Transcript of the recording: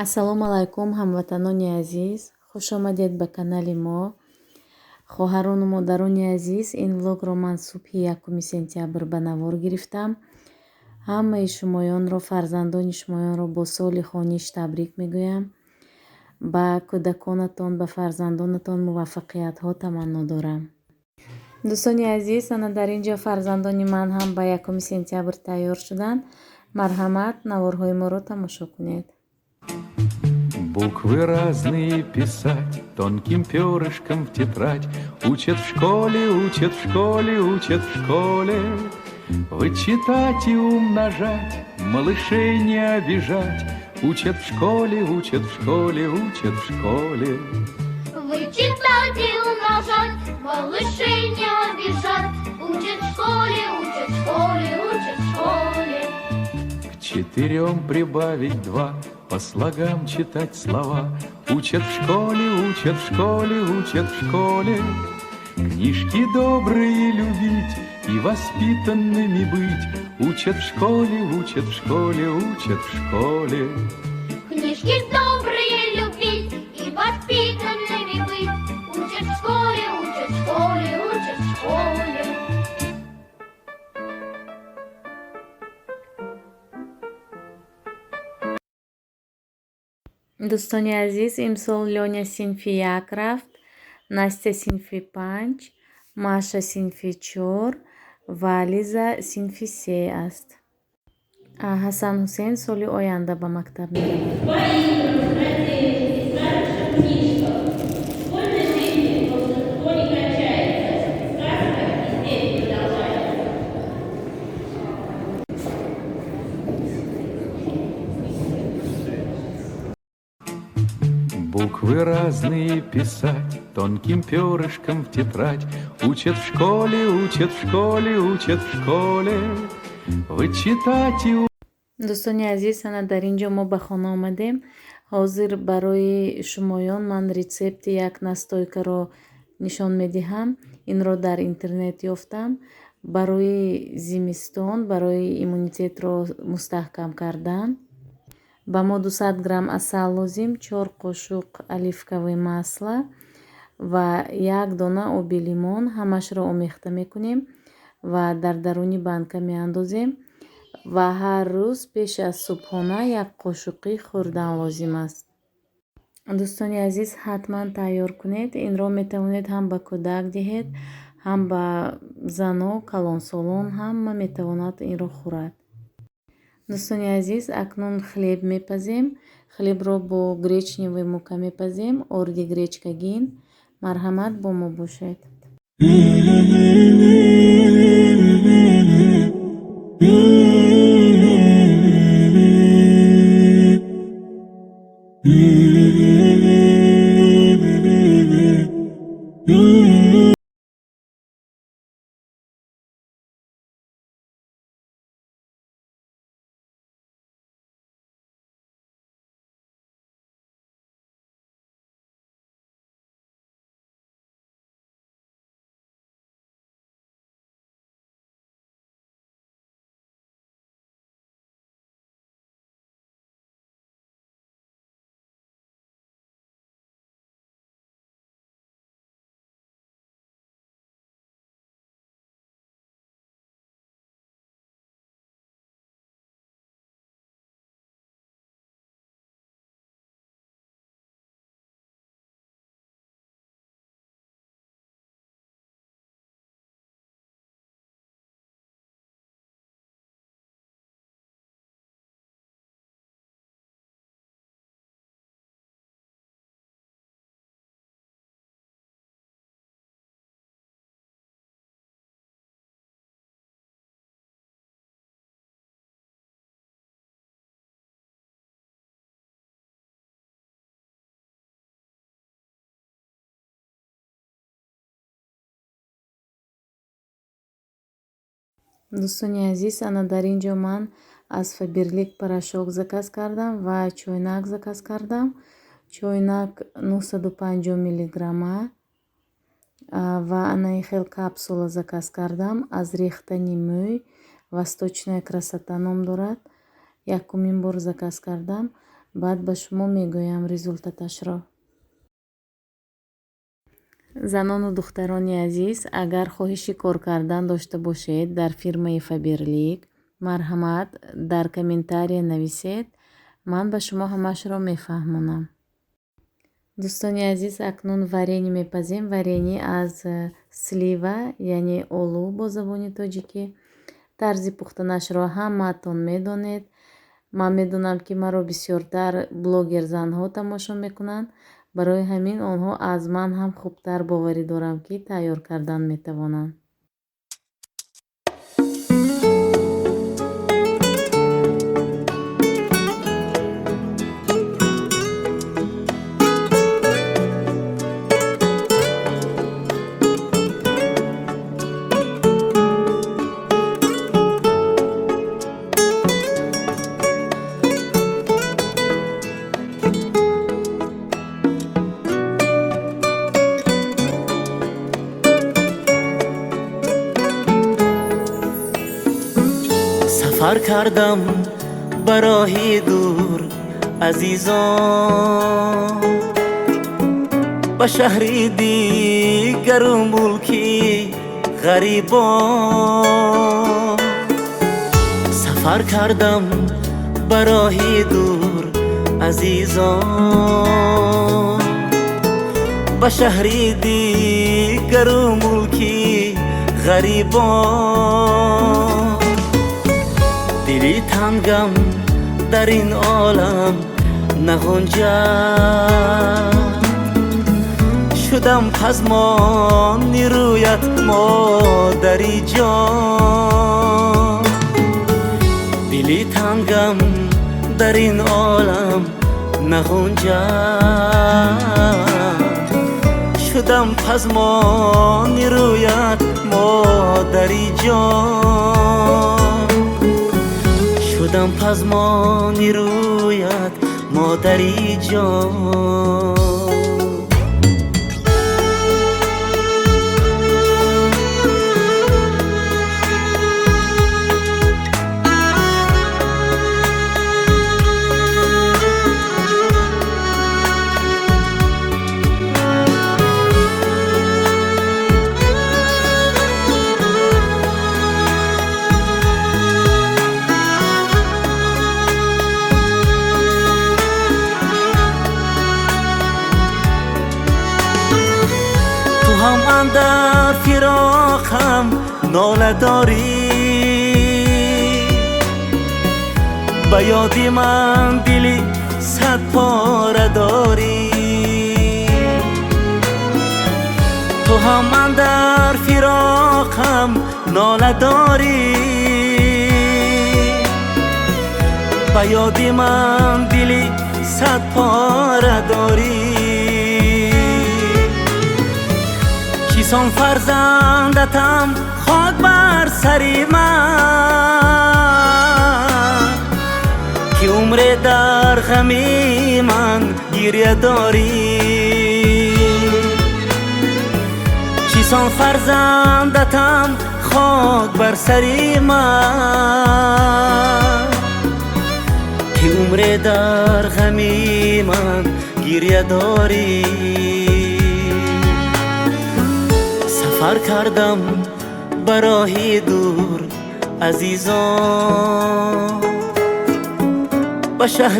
Ассалому алайкум, ҳамватанони азиз. Хуш омадед ба канали мо. Хоҳарону модарони азиз, ин влогро ман субҳи 1 сентябр ба навор гирифтам. Ҳамаи шумоёнро, фарзандони шумоёнро бо соли хониш табрик мегӯям. Ба кӯдаконатон, ба фарзандонатон муваффақиятҳо таманно дорам. дӯстони азиз, ана дар ин ҷо фарзандони ман ҳам ба 1 сентябр тайёр шуданд. Марҳамат, наворҳои моро тамошо кунед. Буквы разные писать тонким перышком в тетрадь. Учат в школе, учат в школе, учат в школе. Вычитать и умножать, малышей не обижать. Учат в школе, учат в школе, учат в школе. Вычитать и умножать, малышей не обижать. Учат в школе, учат в школе, учат в школе. К 4 прибавить 2, по слогам читать слова. Учат в школе, учат в школе, учат в школе. Книжки добрые любить и воспитанными быть. Учат в школе, учат в школе, учат в школе. Книжки добрые любить и воспитанными быть. Учат в школе, учат в школе, учат в школе. дӯстони азиз, имсол Лёня синфи 1 рафт, Настя синфи 5, Маша синфи 4 ва Лиза синфи 3 аст. Ҳасан Ҳусейн соли оянда ба мактаб меравад. Буквы разные писать тонким перышком в тетрадь. Учат в школе, учат в школе, учат в школе. Вычитать и дӯстони азиз, ана дар ин ҷо мо ба хона омадем. ҳозир барои шумоён ман рецепти як настойкаро нишон медиҳам. Инро дар интернет ёфтам. Барои зимистон, барои иммунитетро мустаҳкам кардан ба мо 200 грамм асал лозим, 4 қошуқ оливковое масло ва 1 дона оби лимон. Ҳамашро омехта мекунем ва дар даруни банка меандозем. ва ҳар рӯз пеш аз субҳона 1 қошуқи хӯрдан лозим аст. дӯстони азиз, ҳатман тайёр кунед. Инро метавонед ҳам ба кӯдак диҳед, ҳам ба зану, калонсолон, ҳама метавонад инро хӯрад. дӯстони азиз, акнун хлеб мепазем. Хлебро бо гречневой мука мепазем, орди гречкагин. Марҳамат, бо мо бошед. дӯстони азиз, ана дар ин ҷо ман аз Фаберлик порошок заказ кардам ва чойнак заказ кардам. Чойнак 950 миллиграмма ва анаи хел капсула заказ кардам. Аз рехтани мӯй восточная красота ном дорад. Якумин бор заказ кардам. баъд ба шумо мегӯям результаташро. Занону духтарони азиз, агар хоҳиши кор кардан дошта бошед дар фирмаи Faberlic, марҳамат, дар комментария нависед. Ман ба шумо ҳамашро мефаҳмонам. дӯстони азиз, акнун варенӣ мепазем. Варенӣ аз слива, яъне олу бо забони тоҷикӣ. тарзи пухтанашро ҳамаатон медонед. ман медонам, ки маро бисёртар блогер-занҳо тамошо мекунанд. барои ҳамин онҳо аз ман ҳам хубтар боварӣ дорам, ки тайёр кардан метавонанд. سفر کردم به راهی دور عزیزان، به شهری دیگر و ملکی غریبان. سفر کردم به راهی دور عزیزان، به شهری دیگر و ملکی غریبان. دلی تنگم در این عالم نگنجد، شدم پزمان رویت مادری جان. دلی تنگم در این عالم نگنجد، شدم پزمان رویت مادری جان. شدم پزمانی رویت مادری جان. هم اندر فراقم ناله داری، به یادی من دلی صد پاره داری. تو هم اندر فراقم ناله داری، به یادی من دلی صد پاره داری. چیسان فرزندتم خاک بر سری من، که عمر در غمی من گریه داری. چیسان فرزندتم خاک بر سری من، که عمر در غمی من گریه داری. سفر کردم به راهی دور عزیزان، به شهر